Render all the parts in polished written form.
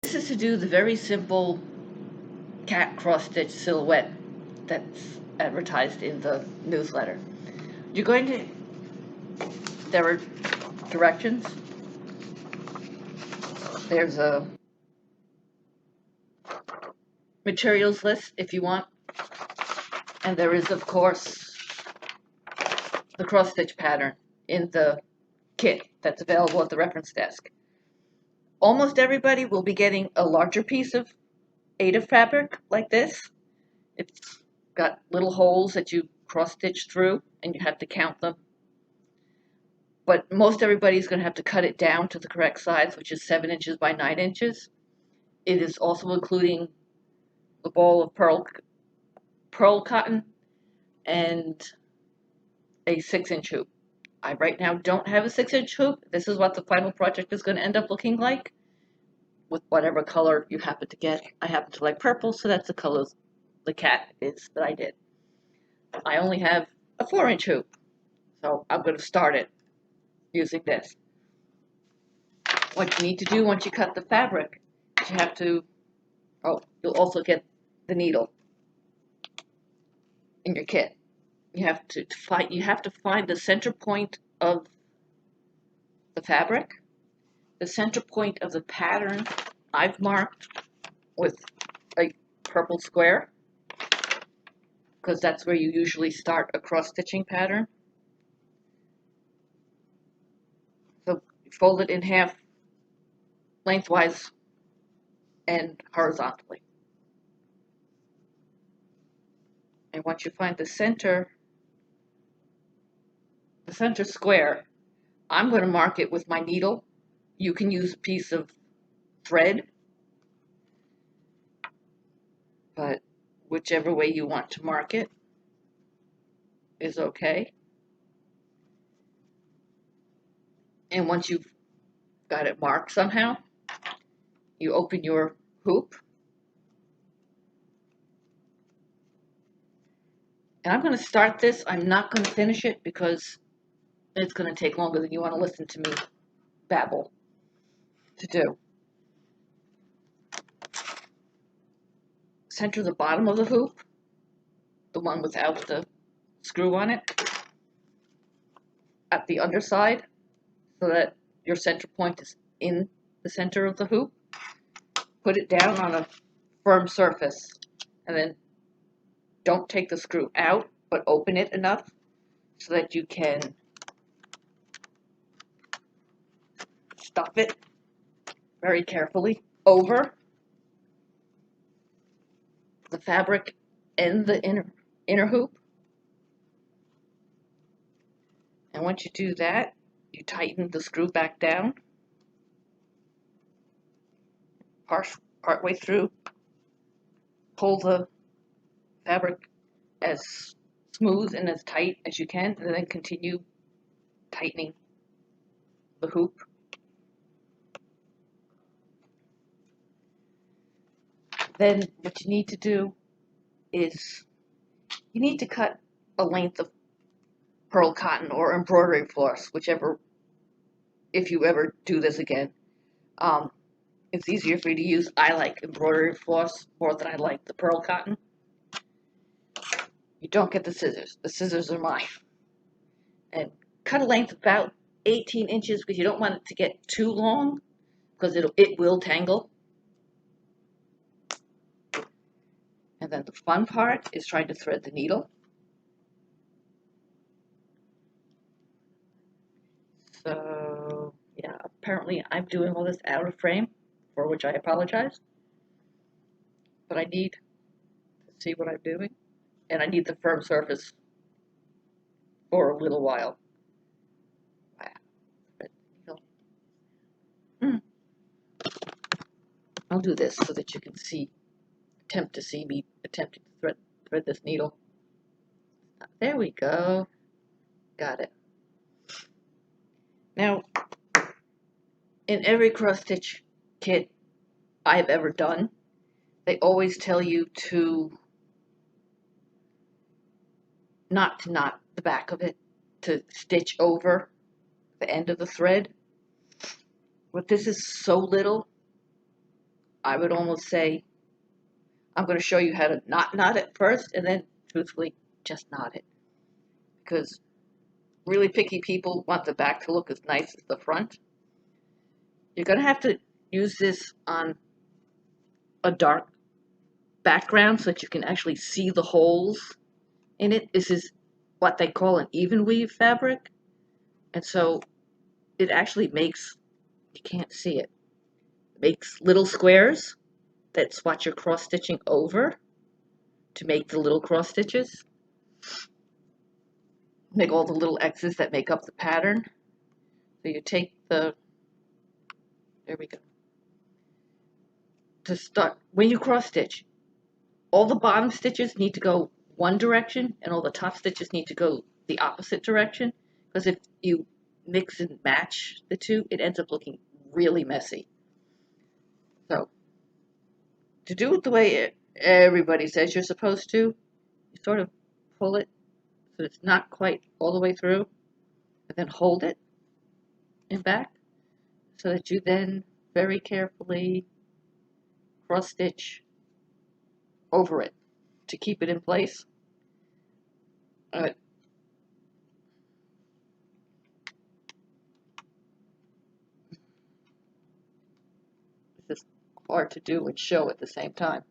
This is to do the very simple cat cross-stitch silhouette that's advertised in the newsletter. You're going to, there are directions. There's a materials list if you want. And there is, of course, the cross-stitch pattern in the kit that's available at the reference desk. Almost everybody will be getting a larger piece of Aida fabric like this. It's got little holes that you cross-stitch through, and you have to count them. But most everybody's going to have to cut it down to the correct size, which is 7 inches by 9 inches. It is also including the ball of pearl cotton and a 6-inch hoop. I right now don't have a 6-inch hoop. This is what the final project is going to end up looking like with whatever color you happen to get. I happen to like purple, so that's the color the cat is that I did. I only have a 4-inch hoop, so I'm going to start it using this. What you need to do once you cut the fabric is you have to, you'll also get the needle in your kit. You have to find the center point of the fabric. The center point of the pattern I've marked with a purple square, because that's where you usually start a cross-stitching pattern. So fold it in half lengthwise and horizontally. And once you find the center square, I'm going to mark it with my needle. You can use a piece of thread, but whichever way you want to mark it is okay. And once you've got it marked somehow, you open your hoop. And I'm going to start this. I'm not going to finish it because it's going to take longer than you want to listen to me babble to do. Center the bottom of the hoop, the one without the screw on it, at the underside, so that your center point is in the center of the hoop. Put it down on a firm surface, and then don't take the screw out, but open it enough so that you can stuff it very carefully over the fabric and the inner hoop. And once you do that, you tighten the screw back down partway through. Pull the fabric as smooth and as tight as you can, and then continue tightening the hoop. Then what you need to do is you need to cut a length of pearl cotton or embroidery floss, whichever, if you ever do this again. It's easier for you to use. I like embroidery floss more than I like the pearl cotton. You don't get the scissors. The scissors are mine. And cut a length about 18 inches because you don't want it to get too long because it will tangle. And then the fun part is trying to thread the needle. So, yeah, apparently I'm doing all this out of frame, for which I apologize. But I need to see what I'm doing, and I need the firm surface for a little while. Wow. I'll do this so that you can attempt to see me attempting to thread this needle. There we go. Got it. Now, in every cross-stitch kit I've ever done, they always tell you to not to knot the back of it, to stitch over the end of the thread. But this is so little, I would almost say, I'm going to show you how to not knot it first, and then truthfully just knot it. Because really picky people want the back to look as nice as the front. You're going to have to use this on a dark background so that you can actually see the holes in it. This is what they call an even weave fabric. And so it actually makes, you can't see it, makes little squares. That's what you're cross stitching over to make the little cross stitches. Make all the little X's that make up the pattern. So you take the, there we go. To start, when you cross stitch, all the bottom stitches need to go one direction and all the top stitches need to go the opposite direction. Because if you mix and match the two, it ends up looking really messy. So, to do it the way everybody says you're supposed to, you sort of pull it so it's not quite all the way through, and then hold it and back, so that you then very carefully cross stitch over it to keep it in place. This is hard to do and show at the same time.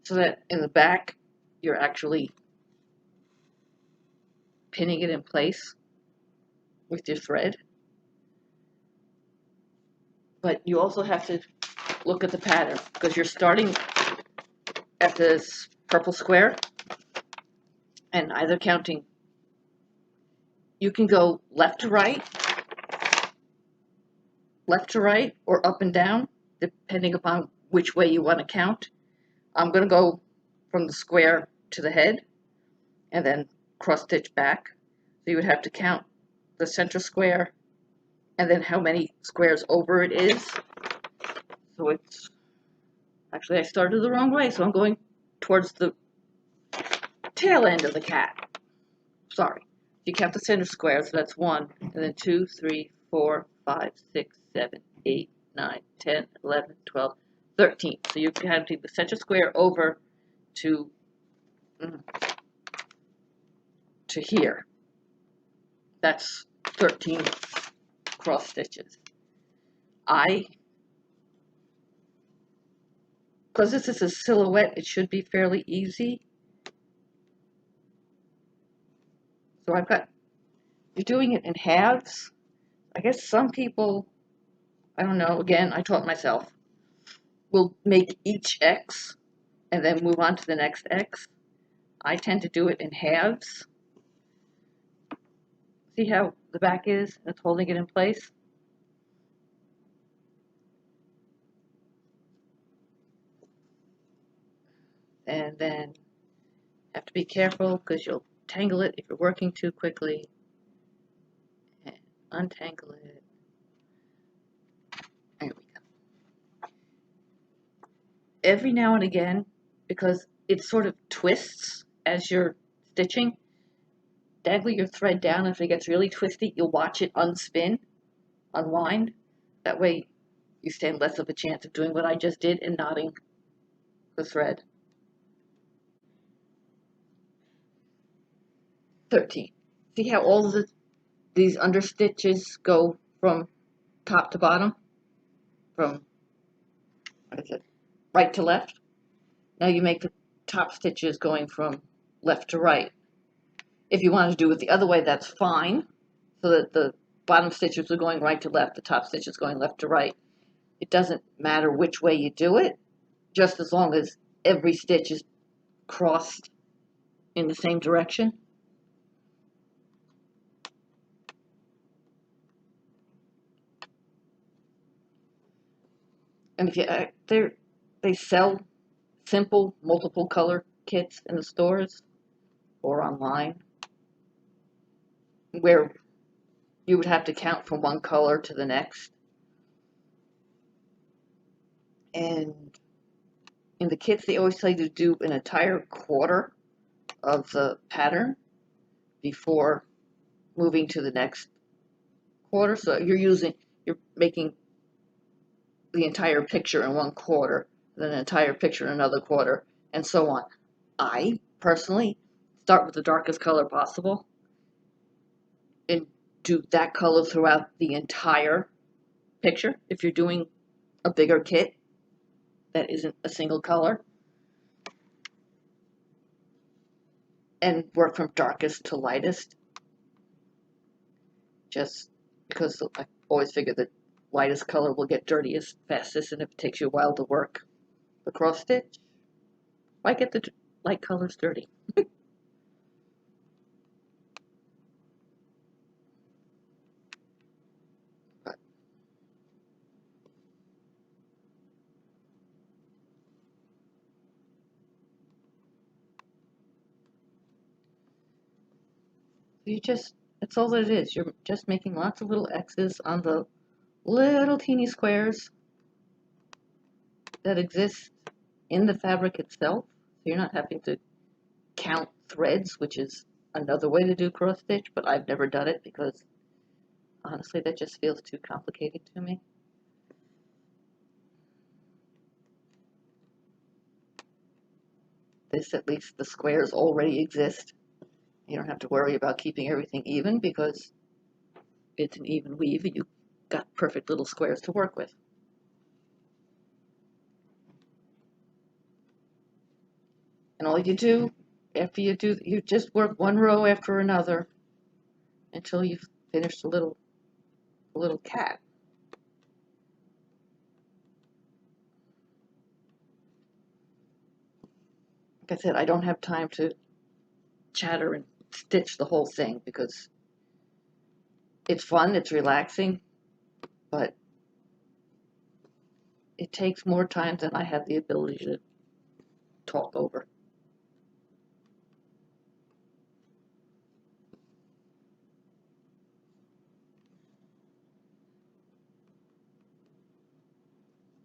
So that in the back, you're actually pinning it in place with your thread. But you also have to look at the pattern, because you're starting at this purple square and either counting, you can go left to right, or up and down, depending upon which way you want to count. I'm going to go from the square to the head and then cross stitch back. So you would have to count the center square and then how many squares over it is. So it's, actually I started the wrong way, so I'm going towards the tail end of the cat. Sorry. You count the center square, so that's 1, and then 2, 3, 4, 5, 6, 7, 8, 9, 10, 11, 12, 13. So you're counting the center square over to here. That's 13 cross stitches. Because this is a silhouette, it should be fairly easy. So you're doing it in halves. I guess some people, I don't know, again, I taught myself, will make each X and then move on to the next X. I tend to do it in halves. See how the back is? That's holding it in place. And then have to be careful because you'll tangle it if you're working too quickly. And untangle it. There we go. Every now and again, because it sort of twists as you're stitching, dangle your thread down. If it gets really twisty, you'll watch it unwind. That way you stand less of a chance of doing what I just did and knotting the thread. 13. See how all of these under stitches go from top to bottom? From, what is it, right to left? Now you make the top stitches going from left to right. If you want to do it the other way, that's fine, so that the bottom stitches are going right to left, the top stitches going left to right. It doesn't matter which way you do it, just as long as every stitch is crossed in the same direction. And if you, they sell simple multiple color kits in the stores or online, where you would have to count from one color to the next. And in the kits, they always tell you to do an entire quarter of the pattern before moving to the next quarter. So you're making the entire picture in one quarter, then an entire picture in another quarter, and so on. I personally start with the darkest color possible and do that color throughout the entire picture. If you're doing a bigger kit that isn't a single color, and work from darkest to lightest, just because I always figure the lightest color will get dirtiest fastest, and if it takes you a while to work the cross stitch, why get the light colors dirty? But that's all that it is. You're just making lots of little X's on the little teeny squares that exist in the fabric itself. So you're not having to count threads, which is another way to do cross stitch, but I've never done it because honestly that just feels too complicated to me. This, at least the squares already exist. You don't have to worry about keeping everything even because it's an even weave and you've got perfect little squares to work with. And all you do after you just work one row after another until you've finished a little cat. Like I said, I don't have time to chatter and stitch the whole thing because it's fun, it's relaxing, but it takes more time than I have the ability to talk over.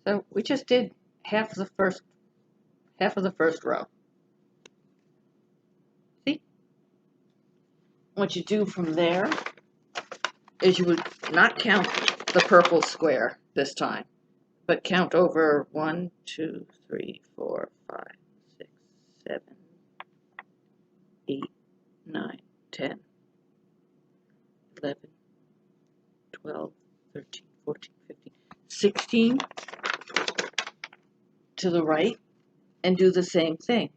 So we just did half of the first row. See? What you do from there is you would not count the purple square this time, but count over 1, 2, 3, 4, 5, 6, 7, 8, 9, 10, 11, 12, 13, 14, 15, 16 to the right and do the same thing.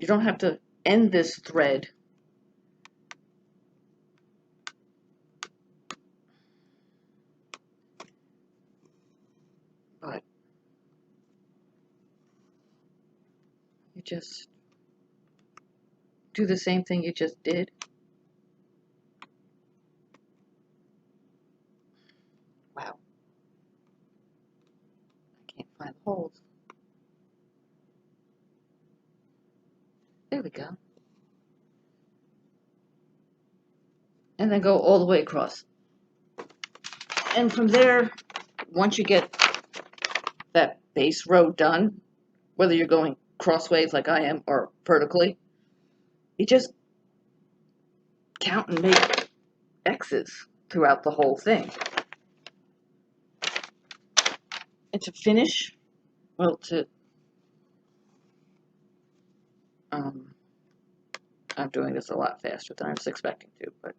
You don't have to end this thread. But you just do the same thing you just did. Wow. I can't find the holes. There we go. And then go all the way across. And from there, once you get that base row done, whether you're going crossways like I am or vertically, you just count and make X's throughout the whole thing. And to finish, well, I'm doing this a lot faster than I was expecting to, but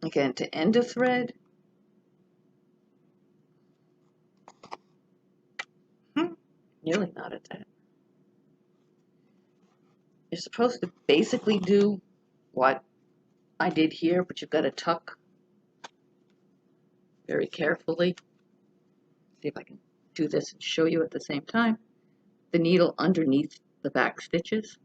again, to end a thread, nearly not at that. You're supposed to basically do what I did here, but you've got to tuck very carefully. See if I can do this and show you at the same time. The needle underneath the back stitches.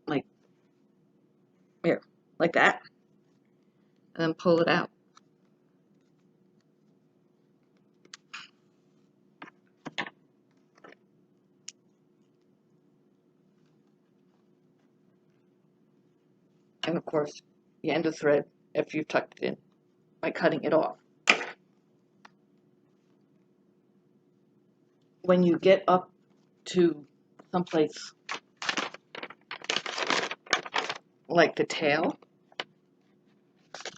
Like here, like that. And then pull it out. And of course, you end the thread after you've tucked it in by cutting it off. when you get up to someplace like the tail,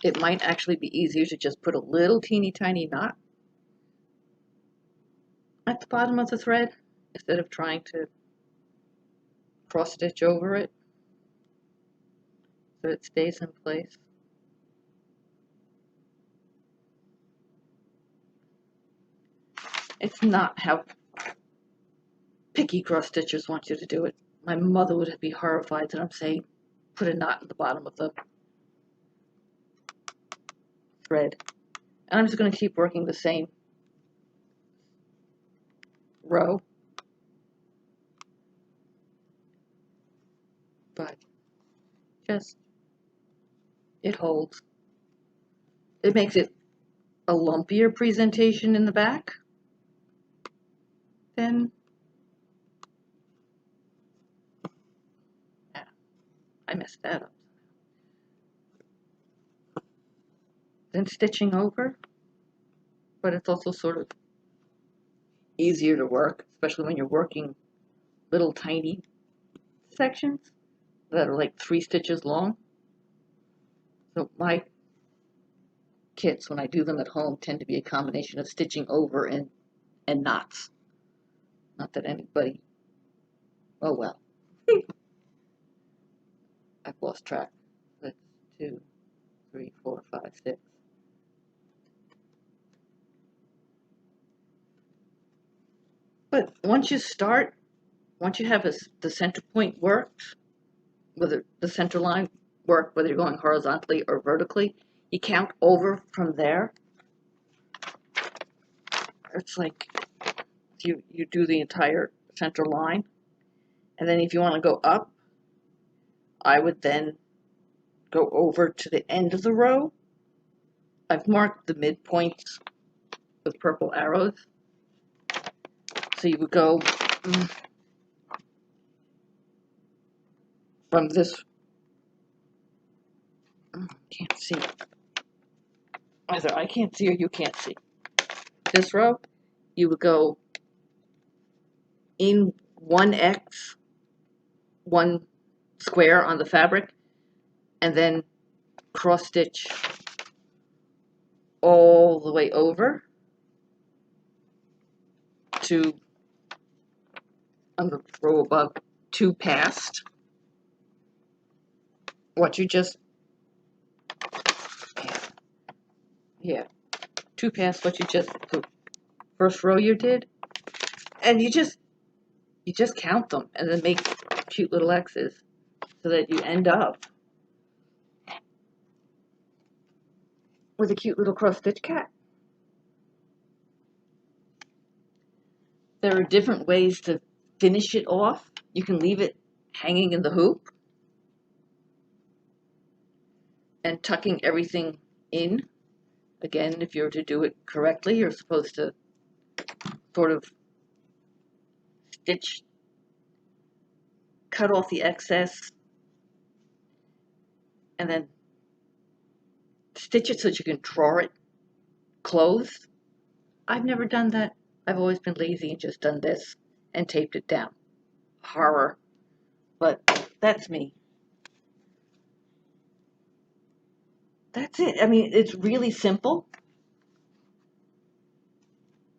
it might actually be easier to just put a little teeny tiny knot at the bottom of the thread instead of trying to cross stitch over it so it stays in place. It's not how picky cross stitchers want you to do it. My mother would be horrified that I'm saying put a knot in the bottom of the thread. And I'm just going to keep working the same row. But just, it holds. It makes it a lumpier presentation in the back. Then, yeah, I messed that up. Then stitching over, but it's also sort of easier to work, especially when you're working little tiny sections that are like 3 stitches long. So my kits, when I do them at home, tend to be a combination of stitching over and knots. Not that anybody, oh well. I've lost track. That's 2, 3, 4, 5, 6. But once you start, once you have the center point worked, whether the center line work, whether you're going horizontally or vertically, you count over from there. It's like you do the entire center line, and then if you want to go up, I would then go over to the end of the row. I've marked the midpoints with purple arrows. So you would go from this, can't see, either I can't see or you can't see. This row, you would go in 1x, 1 square on the fabric, and then cross stitch all the way over to, on the row above, 2 past what you just, yeah, 2 past what you just, the first row you did, and you just count them and then make cute little X's so that you end up with a cute little cross stitch cat. There are different ways to finish it off. You can leave it hanging in the hoop and tucking everything in. Again, if you're to do it correctly, you're supposed to sort of stitch, cut off the excess, and then stitch it so that you can draw it closed. I've never done that. I've always been lazy and just done this and taped it down. Horror. But that's me. That's it. I mean, it's really simple.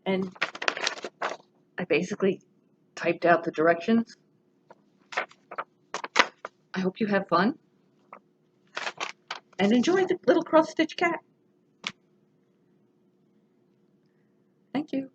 And I basically typed out the directions. I hope you have fun and enjoy the little cross stitch cat. Thank you.